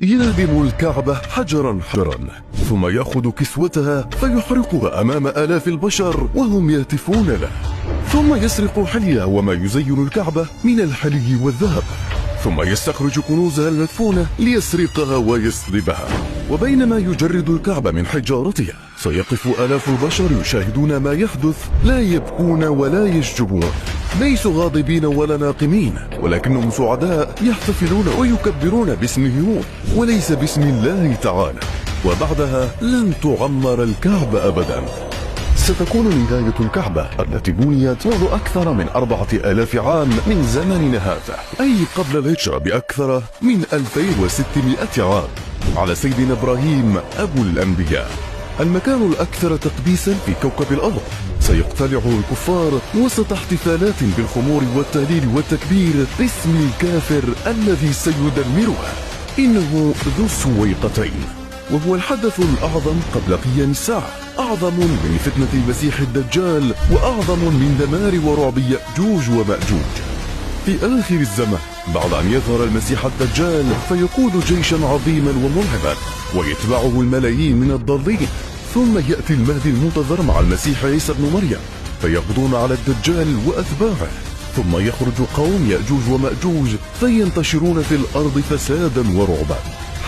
يهدم الكعبة حجرا حجرا، ثم يأخذ كسوتها فيحرقها أمام آلاف البشر وهم يهتفون له، ثم يسرق حليها وما يزين الكعبة من الحلي والذهب، ثم يستخرج كنوزها المدفونة ليسرقها ويسلبها. وبينما يجرد الكعبة من حجارتها سيقف آلاف البشر يشاهدون ما يحدث، لا يبكون ولا يشجبون، ليسوا غاضبين ولا ناقمين، ولكنهم سعداء يحتفلون ويكبرون باسمه وليس باسم الله تعالى. وبعدها لن تعمر الكعبة أبدا. ستكون نهاية الكعبة التي بنيت منذ أكثر من 4000 عام من زمننا هذا، أي قبل الهجرة بأكثر من 2600 عام، على سيدنا إبراهيم أبو الأنبياء، المكان الأكثر تقديسا في كوكب الأرض. سيقتلعه الكفار وسط احتفالات بالخمور والتهليل والتكبير باسم الكافر الذي سيدمرها. إنه ذو السويقتين، وهو الحدث الأعظم قبل قيام الساعة، أعظم من فتنة المسيح الدجال، وأعظم من دمار ورعب يأجوج ومأجوج. في آخر الزمن بعد أن يظهر المسيح الدجال فيقود جيشا عظيما ومرعبا ويتبعه الملايين من الضالين، ثم يأتي المهدي المنتظر مع المسيح عيسى بن مريم فيقضون على الدجال وأتباعه، ثم يخرج قوم يأجوج ومأجوج فينتشرون في الأرض فسادا ورعبا،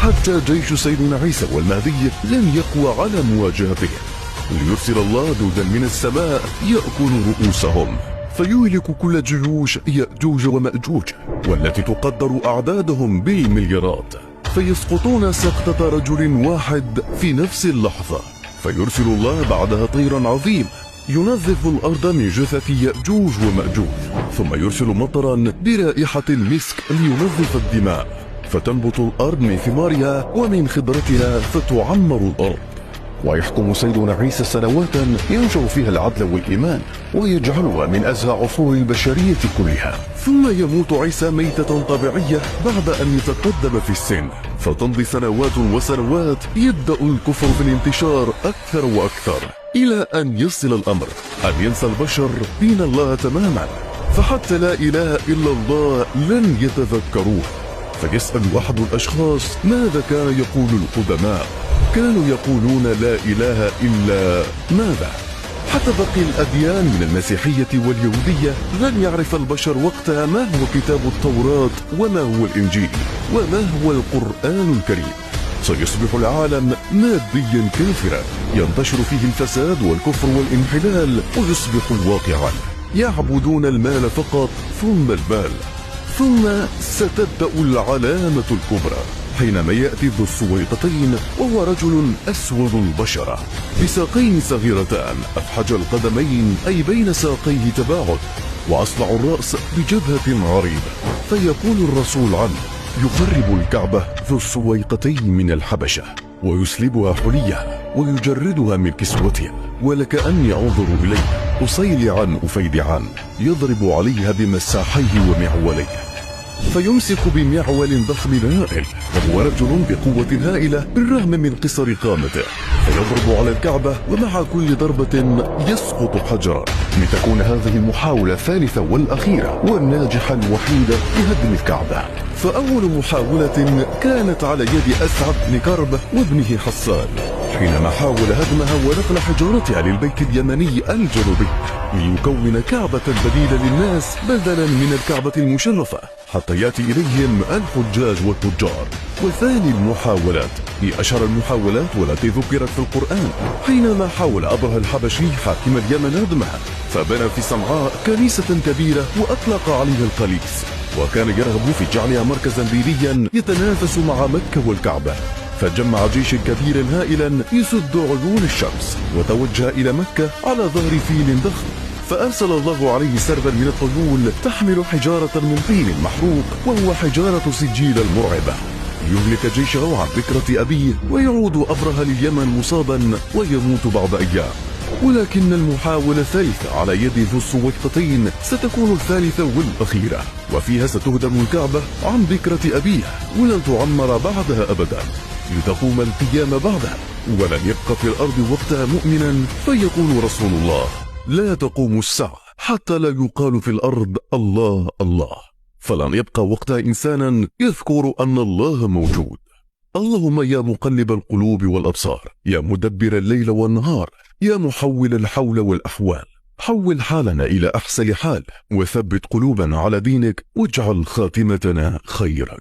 حتى جيش سيدنا عيسى والمهدي لن يقوى على مواجهته، ليرسل الله دودا من السماء يأكل رؤوسهم فيهلك كل جيوش يأجوج ومأجوج، والتي تقدر أعدادهم بالمليارات، فيسقطون سقطة رجل واحد في نفس اللحظة، فيرسل الله بعدها طيرا عظيم ينظف الأرض من جثث يأجوج ومأجوج، ثم يرسل مطرا برائحة المسك لينظف الدماء، فتنبت الأرض من ثمارها ومن خضرتها فتعمر الأرض. ويحكم سيدنا عيسى سنواتا ينشر فيها العدل والإيمان ويجعلها من أزهى عصور البشرية كلها، ثم يموت عيسى ميتة طبيعية بعد أن يتقدم في السن، فتمضي سنوات وسنوات يبدأ الكفر في الانتشار أكثر وأكثر، إلى أن يصل الأمر أن ينسى البشر دين الله تماما، فحتى لا إله إلا الله لن يتذكروه. فيسأل أحد الأشخاص ماذا كان يقول القدماء؟ كانوا يقولون لا إله إلا ماذا؟ حتى باقي الأديان من المسيحية واليهودية لن يعرف البشر وقتها ما هو كتاب التوراة وما هو الإنجيل وما هو القرآن الكريم. سيصبح العالم ماديا كافرا ينتشر فيه الفساد والكفر والانحلال، ويصبح واقعا يعبدون المال فقط ثم المال. ثم ستبدأ العلامة الكبرى حينما يأتي ذو السويقتين، وهو رجل أسود البشرة بساقين صغيرتان أفحج القدمين أي بين ساقيه تباعد، وأصلع الرأس بجبهة عريضة، فيقول الرسول عنه يقرب الكعبة ذو السويقتين من الحبشة ويسلبها حليها ويجردها من كسوتها، ولكأني أنظر إليه أصيلعا أفيدعا يضرب عليها بمساحيه ومعوليه، فيمسك بمعول ضخم هائل، وهو رجل بقوة هائلة بالرغم من قصر قامته، فيضرب على الكعبة ومع كل ضربة يسقط حجرا، لتكون هذه المحاولة الثالثة والأخيرة والناجحة الوحيدة لهدم الكعبة. فأول محاولة كانت على يد أسعد بن كرب وابنه حسان، حينما حاول هدمها ونقل حجارتها للبيت اليمني الجنوبي ليكون كعبة بديلة للناس بدلا من الكعبة المشرفة حتى يأتي إليهم الحجاج والتجار. وثاني المحاولات هي أشهر المحاولات والتي ذكرت في القرآن، حينما حاول أبرهة الحبشي حاكم اليمن هدمها، فبنى في صنعاء كنيسة كبيرة وأطلق عليها القليس، وكان يرغب في جعلها مركزا دينيا يتنافس مع مكة والكعبة، فجمع جيش كبير هائلا يسد عيون الشمس وتوجه إلى مكة على ظهر فيل ضخم، فأرسل الله عليه سربا من الطيول تحمل حجارة من طين محروق وهو حجارة سجيل المرعبة ليهلك جيشه عن ذكرى أبيه، ويعود أبرهة لليمن مصابا ويموت بعد أيام. ولكن المحاولة الثالثة على يد ذو السويقتين ستكون الثالثة والأخيرة، وفيها ستهدم الكعبة عن ذكرى أبيه ولن تعمر بعدها أبدا، لتقوم القيامة بعدها، ولن يبقى في الأرض وقتها مؤمنا، فيقول رسول الله لا تقوم الساعة حتى لا يقال في الأرض الله الله، فلن يبقى وقتها إنسانا يذكر أن الله موجود. اللهم يا مقلب القلوب والأبصار، يا مدبر الليل والنهار، يا محول الحول والأحوال، حول حالنا إلى أحسن حال، وثبت قلوبنا على دينك، واجعل خاتمتنا خيرا.